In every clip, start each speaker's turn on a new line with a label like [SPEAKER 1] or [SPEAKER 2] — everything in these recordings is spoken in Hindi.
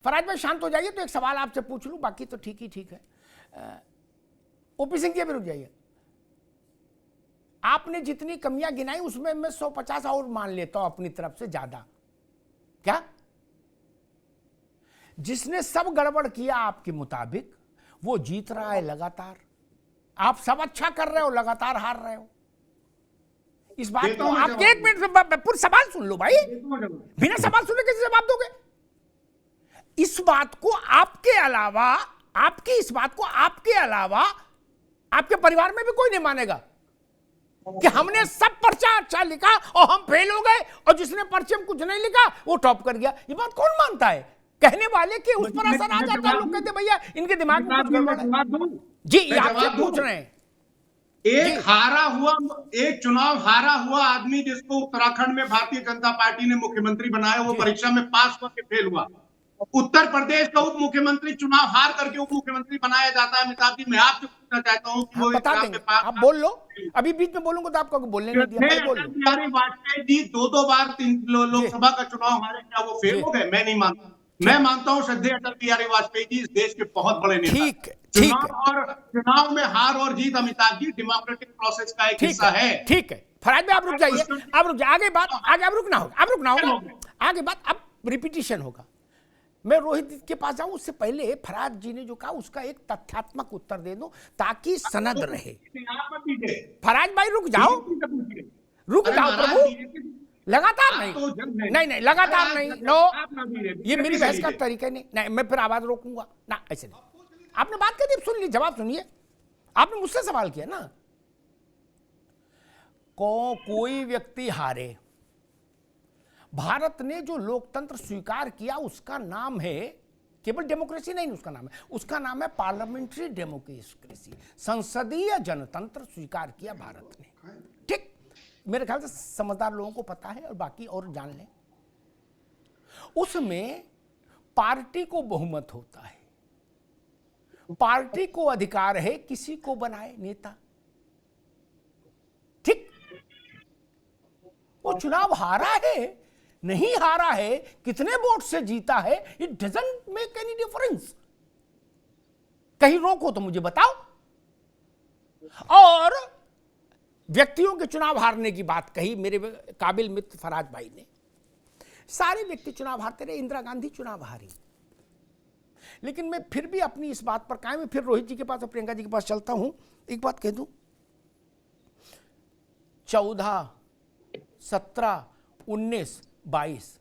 [SPEAKER 1] फराज भाई शांत हो जाइए, तो एक सवाल आपसे पूछ लूं, बाकी तो ठीक ही ठीक है। ओपी सिंह जी भी रुक जाइए। आपने जितनी कमियां गिनाई उसमें मैं 150 और मान लेता हूं अपनी तरफ से ज्यादा। क्या जिसने सब गड़बड़ किया आपके मुताबिक वो जीत रहा है लगातार। आप सब अच्छा कर रहे हो, लगातार हार रहे हो। इस बात को आप एक मिनट पूरा सवाल सुन लो भाई, बिना सवाल सुने कैसे जवाब दोगे? इस बात को आपके अलावा, आपकी इस बात को आपके अलावा आपके परिवार में भी कोई नहीं मानेगा कि हमने सब पर्चा अच्छा लिखा और हम फेल हो गए, और जिसने पर्चे में कुछ नहीं लिखा वो टॉप कर गया। ये बात कौन मानता है? कहने वाले के उस पर असर आ जाता है। लोग कहते भैया इनके दिमाग में कुछ गड़बड़ है। जी ये आपसे पूछ रहे हैं।
[SPEAKER 2] एक चुनाव हारा हुआ आदमी जिसको उत्तराखंड में भारतीय जनता पार्टी ने मुख्यमंत्री बनाया, वो परीक्षा में पास करके फेल हुआ। उत्तर प्रदेश का उप मुख्यमंत्री चुनाव हार करके उप मुख्यमंत्री बनाया जाता है। अमिताभ जी, मैं आपसे पूछना चाहता हूं कि वो
[SPEAKER 1] बता देंगे, आप बोल लो। अभी बीच में बोलूंगा तो आपको बोलने नहीं दिया।
[SPEAKER 2] अटल बिहारी वाजपेयी जी दो बार लोकसभा का चुनाव हारे, क्या वो फेल हो गए? मैं नहीं मानता। मैं मानता हूं श्रद्धेय अटल बिहारी वाजपेयी जी इस देश के बहुत बड़े नेता। चुनाव में हार और जीत अमिताभ जी डेमोक्रेटिक प्रोसेस का एक हिस्सा है।
[SPEAKER 1] ठीक है फराज भाई, आप रुक जाइए, आप रुक जाइए। आगे बात, आगे अब रुकना होगा, आगे बात अब रिपीटिशन होगा। मैं रोहित के पास जाऊं उससे पहले फराज जी ने जो कहा उसका एक तथ्यात्मक उत्तर दे दो ताकि सनद रहे। फराज भाई रुक जाओ, प्रभु। लगातार नहीं, लगातार नहीं। नो, ये मेरी बहस का तरीका नहीं। मैं फिर आवाज रोकूंगा ना, ऐसे नहीं। आपने बात कर दी, सुन ली, जवाब सुनिए। आपने मुझसे सवाल किया ना, कोई व्यक्ति हारे। भारत ने जो लोकतंत्र स्वीकार किया उसका नाम है, केवल डेमोक्रेसी नहीं, उसका नाम है पार्लियामेंट्री डेमोक्रेसी। संसदीय जनतंत्र स्वीकार किया भारत ने। ठीक, मेरे ख्याल से समझदार लोगों को पता है, और बाकी और जान लें। उसमें पार्टी को बहुमत होता है, पार्टी को अधिकार है किसी को बनाए नेता। ठीक, वो चुनाव हारा है, नहीं हारा है, कितने वोट से जीता है, it doesn't make any difference. कहीं रोको तो मुझे बताओ। और व्यक्तियों के चुनाव हारने की बात कही मेरे काबिल मित्र फराज भाई ने। सारे व्यक्ति चुनाव हारते रहे, इंदिरा गांधी चुनाव हारी। लेकिन मैं फिर भी अपनी इस बात पर कायम, फिर रोहित जी के पास और प्रियंका जी के पास चलता हूं। एक बात कह दूं, 14, 17, 19, 22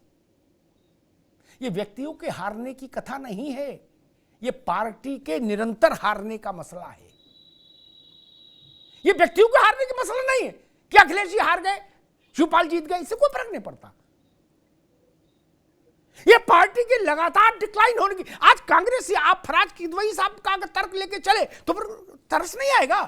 [SPEAKER 1] ये व्यक्तियों के हारने की कथा नहीं है, ये पार्टी के निरंतर हारने का मसला है। ये व्यक्तियों के हारने का मसला नहीं है कि अखिलेश जी हार गए, शिवपाल जीत गए, इससे कोई फर्क नहीं पड़ता। ये पार्टी के लगातार डिक्लाइन होने की। आज कांग्रेस से आप फराज किदवई साहब का अगर तर्क लेके चले तो फिर तरस नहीं आएगा।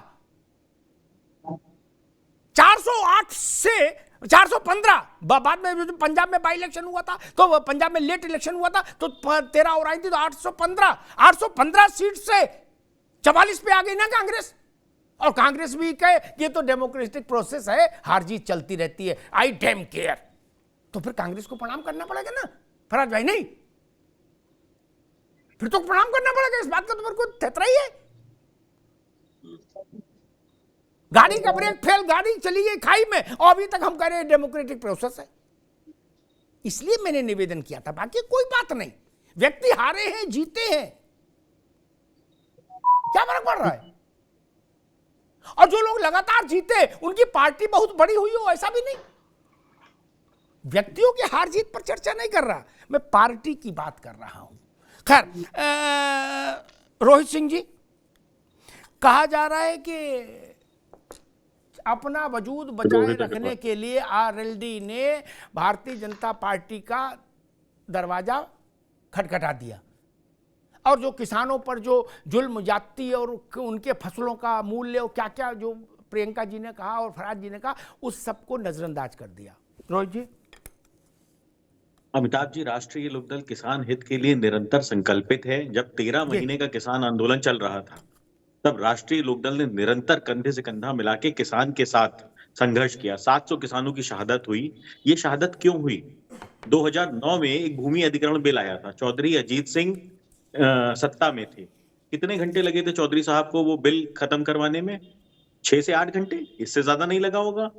[SPEAKER 1] 408 से 415, बाद में पंजाब में बाई इलेक्शन हुआ था, तो पंजाब में लेट इलेक्शन हुआ था, तो 13 और आई थी, तो 815 सीट से 44 पे आ गई ना कांग्रेस। और कांग्रेस भी कहे ये तो डेमोक्रेटिक प्रोसेस है, हार जीत चलती रहती है, आई डैम केयर। तो फिर कांग्रेस को प्रणाम करना पड़ेगा ना फराज भाई? नहीं, फिर तो प्रणाम करना पड़ेगा। इस बात का तो मेरे को थेतरा ही है। गाड़ी का ब्रेक फेल, गाड़ी चली गई खाई में, और अभी तक हम कह रहे हैं डेमोक्रेटिक प्रोसेस है। इसलिए मैंने निवेदन किया था, बाकी कोई बात नहीं। व्यक्ति हारे हैं, जीते हैं, क्या फर्क पड़ रहा है? और जो लोग लगातार जीते उनकी पार्टी बहुत बड़ी हुई हो, ऐसा भी नहीं। व्यक्तियों के हार जीत पर चर्चा नहीं कर रहा, मैं पार्टी की बात कर रहा हूं। खैर, रोहित सिंह जी, कहा जा रहा है कि अपना वजूद बचाए रखने के लिए आरएलडी ने भारतीय जनता पार्टी का दरवाजा खटखटा दिया, और जो किसानों पर जो जुल्म जाती और उनके फसलों का मूल्य और क्या क्या जो प्रियंका जी ने कहा और फराज जी ने कहा, उस सबको नजरअंदाज कर दिया। रोहित जी।
[SPEAKER 3] अमिताभ जी, राष्ट्रीय लोकदल किसान हित के लिए निरंतर संकल्पित है। जब 13 महीने का किसान आंदोलन चल रहा था, तब राष्ट्रीय लोकदल ने निरंतर कंधे से कंधा मिला के किसान के साथ संघर्ष किया। 700 किसानों की शहादत हुई। ये शहादत क्यों हुई? 2009 में एक भूमि अधिग्रहण बिल आया था, चौधरी अजीत सिंह सत्ता में थे। कितने घंटे लगे थे चौधरी साहब को वो बिल खत्म करवाने में? 6 से 8 घंटे, इससे ज्यादा नहीं लगा होगा।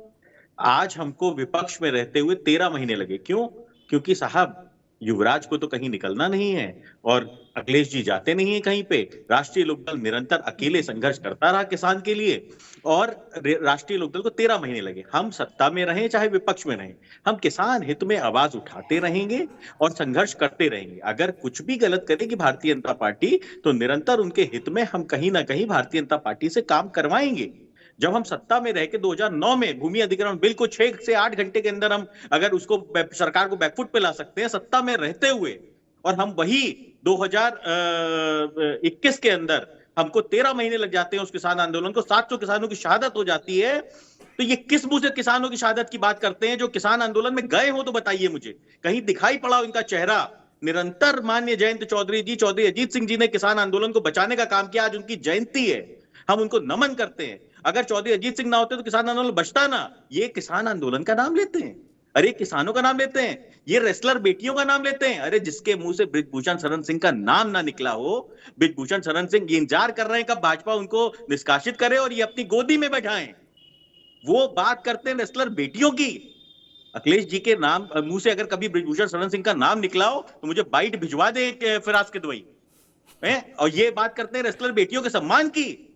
[SPEAKER 3] आज हमको विपक्ष में रहते हुए 13 महीने लगे। क्यों? क्योंकि साहब युवराज को तो कहीं निकलना नहीं है और अखिलेश जी जाते नहीं है कहीं पे। राष्ट्रीय लोकदल निरंतर अकेले संघर्ष करता रहा किसान के लिए और राष्ट्रीय लोकदल को 13 महीने लगे। हम सत्ता में रहें चाहे विपक्ष में रहें, हम किसान हित में आवाज उठाते रहेंगे और संघर्ष करते रहेंगे। अगर कुछ भी गलत करेगी भारतीय जनता पार्टी तो निरंतर उनके हित में हम कहीं ना कहीं भारतीय जनता पार्टी से काम करवाएंगे। जब हम सत्ता में रह के 2009 में भूमि अधिग्रहण बिल को 6 से 8 घंटे के अंदर हम अगर उसको सरकार को बैकफुट पे ला सकते हैं सत्ता में रहते हुए, और हम वही 2021 के अंदर हमको 13 महीने लग जाते हैं उस किसान आंदोलन को, 700 किसानों की शहादत हो जाती है, तो ये किस मुंह से किसानों की शहादत की बात करते हैं? जो किसान आंदोलन में गए हो तो बताइए मुझे, कहीं दिखाई पड़ा इनका चेहरा? निरंतर माननीय जयंत चौधरी जी, चौधरी अजीत सिंह जी ने किसान आंदोलन को बचाने का काम किया। आज उनकी जयंती है, हम उनको नमन करते हैं। अगर चौधरी अजीत सिंह ना होते तो किसान आंदोलन बचता ना। ये किसान आंदोलन का नाम लेते हैं, अरे किसानों का नाम लेते हैं, ये रेसलर बेटियों का नाम लेते हैं। अरे जिसके मुंह से बृजभूषण शरण सिंह का नाम ना निकला हो, बृजभूषण शरण सिंह इंतजार कर रहे हैं कब भाजपा उनको निष्कासित करे और ये अपनी गोदी में बैठाएं। वो बात करते हैं रेसलर बेटियों की। अखिलेश जी के नाम मुंह से अगर कभी बृजभूषण शरण सिंह का नाम निकला हो तो मुझे बाइट भिजवा दे फिराज के दुबई है। और ये बात करते हैं रेसलर बेटियों के सम्मान की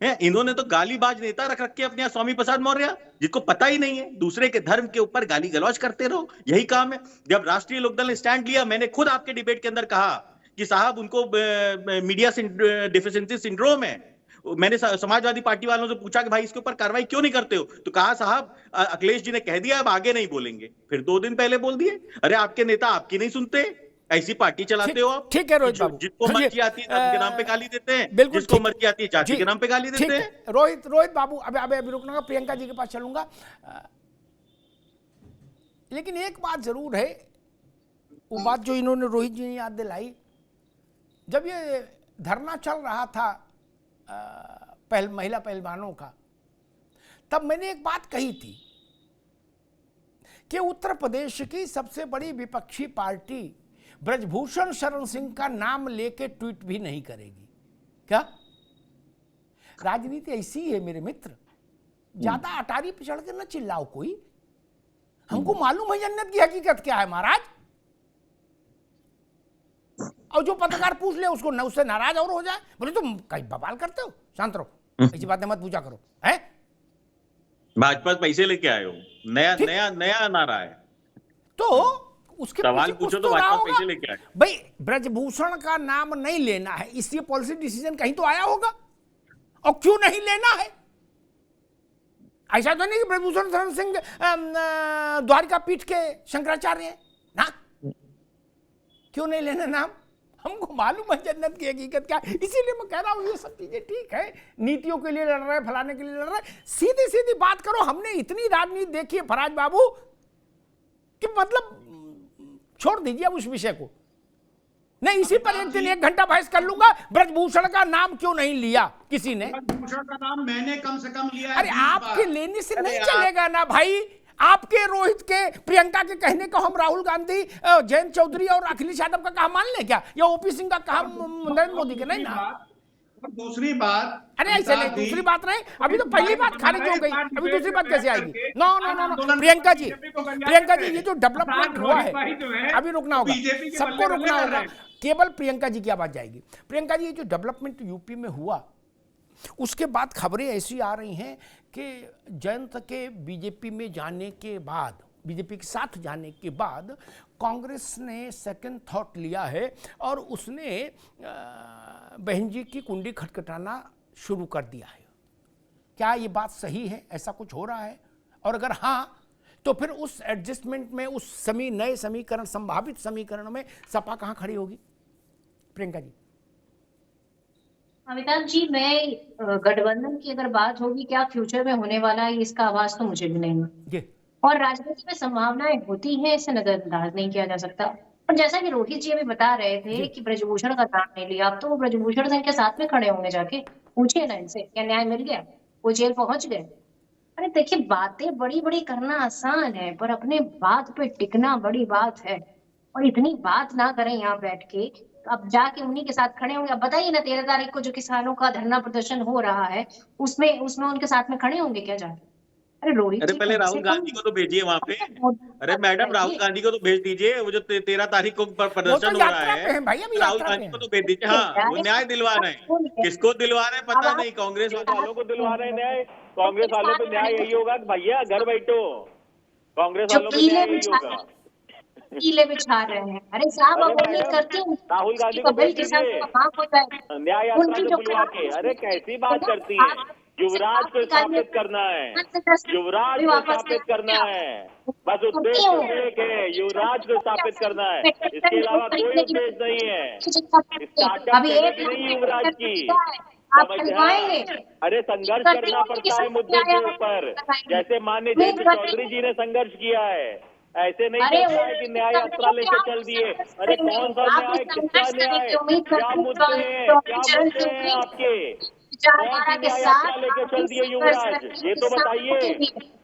[SPEAKER 3] है। इन्होंने तो गालीबाज नेता रख रखे अपने यहाँ, स्वामी प्रसाद मौर्य, जिसको पता ही नहीं है, दूसरे के धर्म के ऊपर गाली गलौज करते रहो, यही काम है। जब राष्ट्रीय लोकदल ने स्टैंड लिया, मैंने खुद आपके डिबेट के अंदर कहा कि साहब उनको मीडिया डिफिशिएंसी सिंड्रोम है। मैंने समाजवादी पार्टी वालों से पूछा कि भाई इसके ऊपर कार्रवाई क्यों नहीं करते हो, तो कहा साहब अखिलेश जी ने कह दिया अब आगे नहीं बोलेंगे। फिर 2 दिन पहले बोल दिए। अरे आपके नेता आपकी नहीं सुनते, ऐसी पार्टी चलाते हो आप।
[SPEAKER 1] ठीक है रोहित बाबू,
[SPEAKER 3] जिसको मर्जी आती है जाति के नाम पे गाली देते हैं,
[SPEAKER 1] बिल्कुल
[SPEAKER 3] जिसको मर्जी आती है जाति के नाम पे गाली देते हैं।
[SPEAKER 1] रोहित बाबू अभी रुकना, प्रियंका जी के पास चलूंगा। लेकिन एक बात जरूर है, वो बात जो इन्होंने रोहित जी ने याद दिलाई, जब ये धरना चल रहा था महिला पहलवानों का, तब मैंने एक बात कही थी कि उत्तर प्रदेश की सबसे बड़ी विपक्षी पार्टी ब्रजभूषण शरण सिंह का नाम लेके ट्वीट भी नहीं करेगी। क्या राजनीति ऐसी है मेरे मित्र, ज्यादा अटारी पे चढ़ के न चिल्लाओ कोई। हमको मालूम है जन्नत की हकीकत क्या है महाराज। और जो पत्रकार पूछ ले उसको न उससे नाराज और हो जाए, बोले तुम कहीं बवाल करते हो, शांत रहो, ऐसी बातें मत पूछा करो। है
[SPEAKER 3] भाजपा पैसे लेके आए हो, नया नारा है,
[SPEAKER 1] तो उसके
[SPEAKER 3] सवाल पूछो तो भाजपा पैसे लेके आए।
[SPEAKER 1] भाई ब्रजभूषण का नाम नहीं लेना है, इसलिए पॉलिसी डिसीजन कहीं तो आया होगा, और क्यों नहीं लेना है? ऐसा तो नहीं कि ब्रजभूषण शरण सिंह द्वारिका पीठ के शंकराचार्य हैं ना, क्यों नहीं लेना नाम? हमको मालूम है जन्नत की हकीकत क्या है, इसीलिए मैं कह रहा हूं ये सब चीजें ठीक है, नीतियों के लिए लड़ रहे, फलाने के लिए लड़ रहे, सीधी सीधी बात करो। हमने इतनी राजनीति देखी है फराज बाबू कि मतलब छोड़ दीजिए अब उस विषय को। नहीं, इसी पर एक दिन 1 घंटा बहस कर लूंगा। ब्रजभूषण का नाम क्यों नहीं लिया किसी ने?
[SPEAKER 2] ब्रजभूषण का नाम मैंने कम से कम लिया है।
[SPEAKER 1] अरे आपके लेने से नहीं चलेगा ना भाई, आपके रोहित के प्रियंका के कहने को हम राहुल गांधी, जयंत चौधरी और अखिलेश यादव का कहा मान लें क्या, या ओपी सिंह का कहा नरेंद्र मोदी के? नहीं ना।
[SPEAKER 2] और दूसरी बात,
[SPEAKER 1] अरे ऐसे नहीं, दूसरी बात नहीं, अभी तो पहली बात खारिज हो गई, अभी दूसरी बात कैसे आएगी? No no no no Priyanka ji, ये जो डेवलपमेंट हुआ है, अभी रुकना होगा, सबको रुकना होगा, केवल प्रियंका जी की आवाज जाएगी। प्रियंका जी, ये जो डेवलपमेंट यूपी में हुआ, उसके बाद खबरें ऐसी आ रही हैं कि जयंत के बीजेपी में जाने के बाद, बीजेपी के साथ जाने के बाद कांग्रेस ने सेकंड थॉट लिया है और उसने बहन जी की कुंडी खटखटाना शुरू कर दिया है। क्या ये बात सही है? ऐसा कुछ हो रहा है? और अगर हाँ, तो फिर उस एडजस्टमेंट में, उस नए समीकरण, संभावित समीकरण में सपा कहाँ खड़ी होगी? प्रियंका जी।
[SPEAKER 4] अमिताभ जी, मैं गठबंधन की अगर बात होगी क्या फ्यूचर में होने वाला है, इसका आवाज तो मुझे भी नहीं है, और राजनीति में संभावनाएं होती हैं, इसे नजरअंदाज नहीं किया जा सकता। और जैसा कि रोहित जी अभी बता रहे थे कि ब्रजभूषण का नाम नहीं लिया, अब तो वो ब्रजभूषण सिंह के साथ में खड़े होंगे, जाके पूछिए ना इनसे क्या न्याय मिल गया, वो जेल पहुंच गए। अरे देखिए, बातें बड़ी बड़ी करना आसान है, पर अपने बात पे टिकना बड़ी बात है। और इतनी बात ना करें यहाँ बैठ के, अब जाके उन्हीं के साथ खड़े होंगे। अब बताइए ना, 13 तारीख को जो किसानों का धरना प्रदर्शन हो रहा है, उसमें उसमें उनके साथ में खड़े होंगे क्या जाके? अरे रोहित
[SPEAKER 3] अरे
[SPEAKER 4] जी,
[SPEAKER 3] पहले
[SPEAKER 4] कम से
[SPEAKER 3] राहुल
[SPEAKER 4] कम
[SPEAKER 3] गांधी को तो भेजिए वहां पे। अरे
[SPEAKER 4] बात
[SPEAKER 3] मैडम, राहुल
[SPEAKER 4] करिए।
[SPEAKER 3] गांधी को तो भेज दीजिए। वो जो 13 तारीख को
[SPEAKER 1] वो तो
[SPEAKER 3] प्रदर्शन हो रहा
[SPEAKER 1] यात्रा पे
[SPEAKER 3] है,
[SPEAKER 1] है भाई, अभी
[SPEAKER 3] राहुल
[SPEAKER 1] यात्रा पे
[SPEAKER 3] गांधी
[SPEAKER 1] है।
[SPEAKER 3] को तो भेज दीजिए। हाँ, वो न्याय दिलवा रहे हैं। किसको दिलवा रहे हैं
[SPEAKER 4] अब
[SPEAKER 3] पता
[SPEAKER 4] आप
[SPEAKER 3] नहीं, कांग्रेस वालों को दिलवा रहे हैं न्याय।
[SPEAKER 5] कांग्रेस वालों पे न्याय यही होगा कि भैया घर बैठो। कांग्रेस
[SPEAKER 4] जो
[SPEAKER 5] वालों पे
[SPEAKER 4] कीले
[SPEAKER 5] न्याय यही
[SPEAKER 4] बिछा
[SPEAKER 5] होगा।
[SPEAKER 4] कीले बिछा रहे हैं। अरे साहब,
[SPEAKER 5] अरे
[SPEAKER 4] अब उम्मीद
[SPEAKER 5] मैडम,
[SPEAKER 4] करती हूँ
[SPEAKER 5] राहुल
[SPEAKER 4] कि
[SPEAKER 5] गांधी को
[SPEAKER 4] कभी
[SPEAKER 5] भेज
[SPEAKER 4] किसानों का
[SPEAKER 5] दीजिए
[SPEAKER 4] माफ हो जाए।
[SPEAKER 5] न्याय यात्रा
[SPEAKER 4] उनकी
[SPEAKER 5] से
[SPEAKER 4] जो
[SPEAKER 5] बुलवा के। अरे कैसी बात करती है, युवराज को स्थापित करना है, युवराज को स्थापित करना है। बस उद्देश्य एक है, युवराज को स्थापित करना है। इसके अलावा कोई उद्देश्य नहीं है। स्टार्टअप
[SPEAKER 4] अभी
[SPEAKER 5] चले
[SPEAKER 4] एक
[SPEAKER 5] कि नहीं युवराज की,
[SPEAKER 4] आप
[SPEAKER 5] समझ
[SPEAKER 4] खिलवाएंगे।
[SPEAKER 5] अरे संघर्ष करना पड़ता है मुद्दों के ऊपर, जैसे माननीय जयंत चौधरी जी ने संघर्ष किया है। ऐसे नहीं चलता है कि न्याय यात्रा लेकर चल दिए। अरे कौन सा न्याय, किसका न्याय, क्या मुद्दे हैं, क्या मुद्दे हैं आपके? कौन सी न्याय यात्रा लेकर चल दिए युवराज, ये तो बताइए।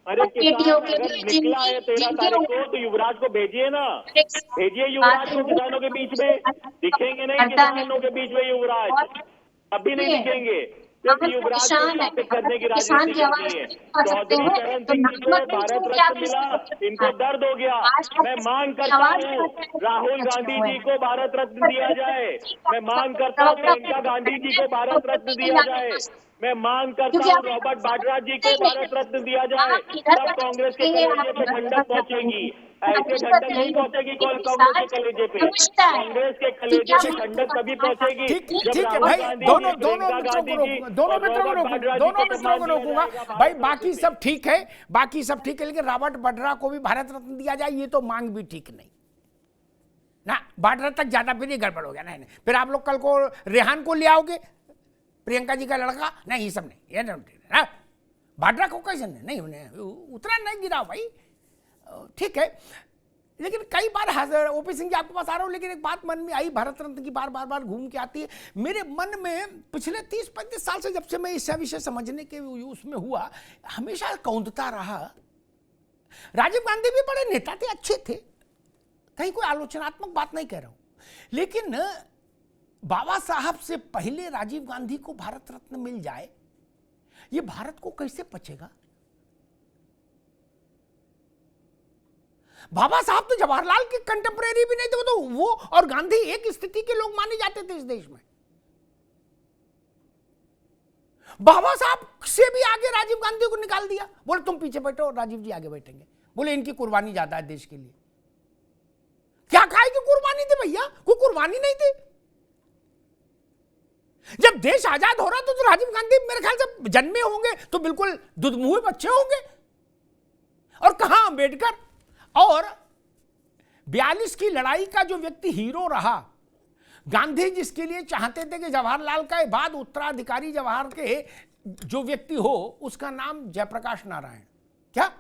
[SPEAKER 5] अरे किसान अगर निकला है 13 तारीख को, तो युवराज को भेजिए ना, भेजिए युवराज को किसानों के बीच में। दिखेंगे नहीं किसानों के बीच में युवराज, अभी नहीं दिखेंगे, क्योंकि युवराज को स्थापित करने की राजनीति करनी है। चौधरी चरण सिंह जी को भारत रत्न मिला, इनको दर्द हो गया। मैं मांग करता हूँ राहुल गांधी जी को भारत रत्न दिया जाए। मैं मांग करता हूँ प्रियंका गांधी जी को भारत रत्न दिया जाए। मैं मांग करता हूँ रॉबर्ट वाड्रा जी को भारत रत्न दिया जाए। तब कांग्रेस के कलेजे पे ठंडक पहुंचेगी। ऐसे ठंडक नहीं पहुंचेगी कांग्रेस के कलेजे पे। कांग्रेस के कलेजे पे ठंडक तभी पहुंचेगी
[SPEAKER 1] ठीक
[SPEAKER 5] जब
[SPEAKER 1] ठीक है
[SPEAKER 5] राहुल
[SPEAKER 1] भाई,
[SPEAKER 5] गांधी
[SPEAKER 1] दोनों
[SPEAKER 5] जी,
[SPEAKER 1] दोनों
[SPEAKER 5] प्रियंका
[SPEAKER 1] मित्रों को
[SPEAKER 5] गांधी जी
[SPEAKER 1] रोकूंगा, दोनों
[SPEAKER 5] और
[SPEAKER 1] मित्रों को
[SPEAKER 5] रॉबर्ट
[SPEAKER 1] रोकूंगा,
[SPEAKER 5] वाड्रा जी
[SPEAKER 1] दोनों
[SPEAKER 5] को
[SPEAKER 1] मित्रों को
[SPEAKER 5] सम्मान दिया
[SPEAKER 1] रोकूंगा
[SPEAKER 5] जाएगा
[SPEAKER 1] भाई।
[SPEAKER 5] भारत
[SPEAKER 1] बाकी
[SPEAKER 5] रत्न
[SPEAKER 1] सब ठीक है, बाकी सब ठीक है, लेकिन रॉबर्ट वाड्रा को भी भारत रत्न दिया जाए, ये तो मांग भी ठीक नहीं ना। वाड्रा तक ज्यादा फिर ये गड़बड़ हो गया। नहीं नहीं, फिर आप लोग कल को रेहान को ले आओगे, प्रियंका जी का लड़का। नहीं, ये सब नहीं, ये नहीं। वाड्रा को कैसे नहीं, उतना नहीं गिरा भाई, ठीक है। लेकिन कई बार ओपी सिंह जी आपके पास आ रहा हूँ, लेकिन एक बात मन में आई, भारत रत्न की बार बार घूम के आती है मेरे मन में। पिछले 30-35 साल से, जब से मैं इस विषय समझने के उसमें हुआ, हमेशा कौंधता रहा। राजीव गांधी भी बड़े नेता थे, अच्छे थे, कहीं कोई आलोचनात्मक बात नहीं कह रहा हूं, लेकिन बाबा साहब से पहले राजीव गांधी को भारत रत्न मिल जाए, ये भारत को कैसे पचेगा? बाबा साहब तो जवाहरलाल के कंटेम्परेरी भी नहीं थे, वो और गांधी एक स्थिति के लोग माने जाते थे इस देश में। बाबा साहब से भी आगे राजीव गांधी को निकाल दिया, बोले तुम पीछे बैठो और राजीव जी आगे बैठेंगे। बोले इनकी कुर्बानी ज्यादा है देश के लिए। क्या काहे की कुर्बानी थी भैया? कोई कुर्बानी नहीं थी। जब देश आजाद हो रहा था तो राजीव गांधी मेरे ख्याल से जन्मे होंगे तो बिल्कुल दुधमुहे बच्चे होंगे। और कहां अंबेडकर? और 42 की लड़ाई का जो व्यक्ति हीरो रहा, गांधी जिसके लिए चाहते थे कि जवाहरलाल का बाद उत्तराधिकारी जवाहर के जो व्यक्ति हो, उसका नाम जयप्रकाश नारायण। क्या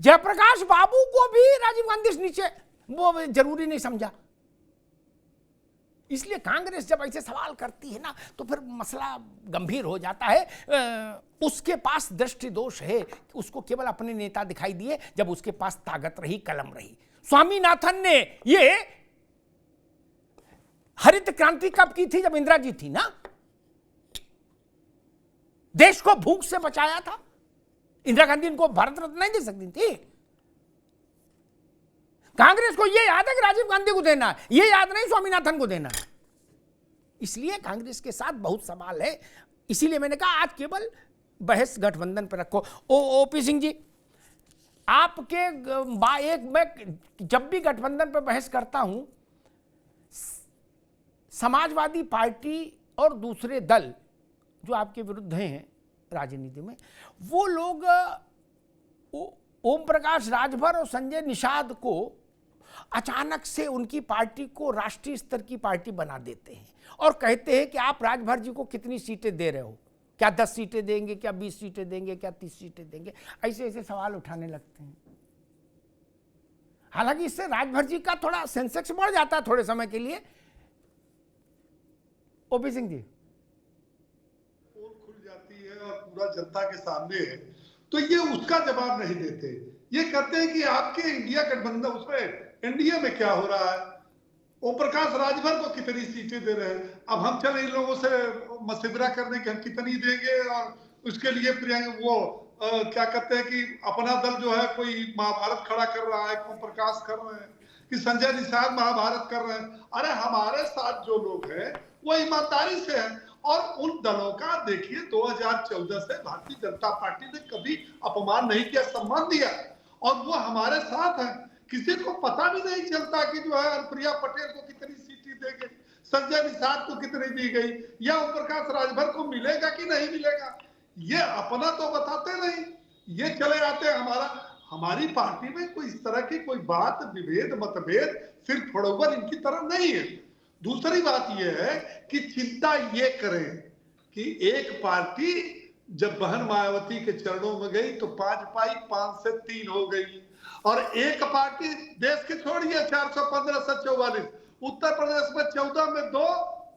[SPEAKER 1] जयप्रकाश बाबू को भी राजीव गांधी नीचे वो जरूरी नहीं समझा? इसलिए कांग्रेस जब ऐसे सवाल करती है ना, तो फिर मसला गंभीर हो जाता है। उसके पास दृष्टि दोष है, उसको केवल अपने नेता दिखाई दिए जब उसके पास ताकत रही, कलम रही। स्वामीनाथन ने ये हरित क्रांति कब की थी? जब इंदिरा जी थी ना, देश को भूख से बचाया था। इंदिरा गांधी इनको भारत रत्न नहीं दे सकती थी। कांग्रेस को यह याद है कि राजीव गांधी को देना है, यह याद नहीं स्वामीनाथन को देना है। इसलिए कांग्रेस के साथ बहुत सवाल है। इसीलिए मैंने कहा आज केवल बहस गठबंधन पर रखो। ओपी सिंह जी, आपके मैं जब भी गठबंधन पर बहस करता हूं, समाजवादी पार्टी और दूसरे दल जो आपके विरुद्ध हैं राजनीति में, वो लोग ओम प्रकाश राजभर और संजय निषाद को अचानक से उनकी पार्टी को राष्ट्रीय स्तर की पार्टी बना देते हैं और कहते हैं कि आप राजभर जी को कितनी सीटें दे रहे हो, क्या 10 सीटें देंगे, क्या 20 सीटें देंगे, क्या 30 सीटें देंगे, ऐसे ऐसे सवाल उठाने लगते हैं। हालांकि इससे राजभर जी का थोड़ा सेंसेक्स बढ़ जाता है थोड़े समय के लिए। ओपी सिंह जी,
[SPEAKER 6] पोल खुल जाती है और पूरा जनता के सामने तो ये उसका जवाब नहीं देते। ये कहते हैं कि आपके इंडिया गठबंधन उसमें एनडीए में क्या हो रहा है, ओम प्रकाश राजभर को कितनी सीटें दे रहे हैं। अब हम चले इन लोगों से मशविरा करने की हम कितनी देंगे, और उसके लिए वो क्या कहते हैं कि अपना दल जो है कोई महाभारत खड़ा कर रहा है, ओम प्रकाश कर रहे हैं कि संजय निषाद महाभारत कर रहे हैं। अरे हमारे साथ जो लोग हैं वो ईमानदारी से हैं, और उन दलों का देखिए 2014 से भारतीय जनता पार्टी ने कभी अपमान नहीं किया, सम्मान दिया, और वो हमारे साथ है। किसी को पता भी नहीं चलता कि जो है अनुप्रिया पटेल को कितनी सीटें दी गई, संजय निषाद को कितनी दी गई, या ओम प्रकाश राजभर को मिलेगा कि नहीं मिलेगा, ये अपना तो बताते नहीं। ये चले आते हैं हमारी पार्टी में कोई इस तरह की कोई बात, विभेद, मतभेद सिर्फ फड़ोवर इनकी तरफ नहीं है। दूसरी बात यह है कि चिंता ये करें कि एक पार्टी जब बहन मायावती के चरणों में गई तो 5 पाई, 5 से 3 हो गई, और एक पार्टी देश के छोड़िए 415 से 44, उत्तर प्रदेश में 14 में 2,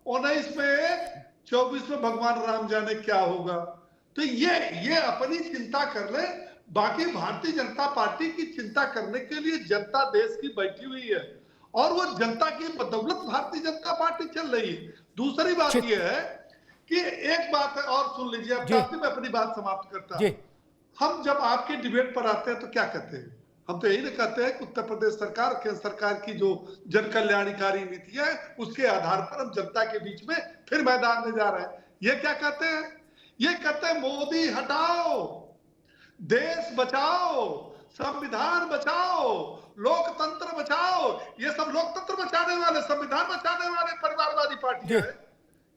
[SPEAKER 6] 19 में 1, 24 में भगवान राम जाने क्या होगा। तो ये अपनी चिंता कर ले। बाकी भारतीय जनता पार्टी की चिंता करने के लिए जनता देश की बैठी हुई है, और वो जनता की बदौलत भारतीय जनता पार्टी चल रही है। दूसरी बात यह है कि एक बात और सुन लीजिए, अब मैं अपनी बात समाप्त करता हूं। हम जब आपके डिबेट पर आते हैं तो क्या कहते हैं? हम तो यही ना कहते हैं कि उत्तर प्रदेश सरकार, केंद्र सरकार की जो जन कल्याणकारी नीतियां है उसके आधार पर हम जनता के बीच में फिर मैदान में जा रहे हैं। ये क्या कहते हैं? ये कहते हैं मोदी हटाओ, देश बचाओ, संविधान बचाओ, लोकतंत्र बचाओ। ये सब लोकतंत्र बचाने वाले, संविधान बचाने वाले परिवारवादी पार्टी है।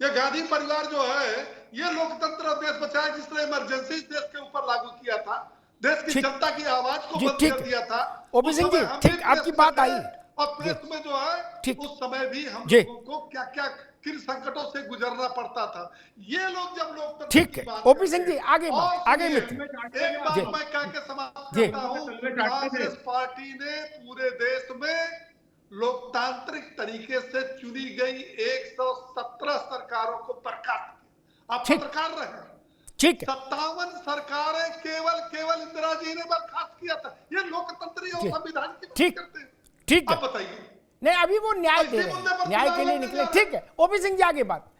[SPEAKER 6] ये गांधी परिवार जो है ये लोकतंत्र और देश बचाए, जिसने इमरजेंसी देश के ऊपर लागू किया था, देश की जनता की आवाज को बंद कर दिया था।
[SPEAKER 1] ओपी सिंह जी, ठीक, आपकी बात आई।
[SPEAKER 6] और प्रेस में जो है उस समय भी हम लोगों को क्या क्या किन संकटों से गुजरना पड़ता था। ये लोग जब लोकतंत्र,
[SPEAKER 1] ठीक है ओपी सिंह जी, आगे मित्र।
[SPEAKER 6] एक बात मैं कह के समाप्त करता हूं, कांग्रेस पार्टी ने पूरे देश में लोकतांत्रिक तरीके से चुनी गई 117 सरकारों को बर्खास्त किया। आप पत्रकार रहे,
[SPEAKER 1] ठीक है,
[SPEAKER 6] 57 सरकारें केवल इंदिरा जी ने बर्खास्त किया था। ये लोकतंत्र और संविधान की बात करते हैं।
[SPEAKER 1] ठीक है,
[SPEAKER 6] आप बताइए।
[SPEAKER 1] नहीं अभी वो न्याय दे रहे हैं, न्याय के लिए निकले। ठीक है ओपी सिंह जी, आगे बात।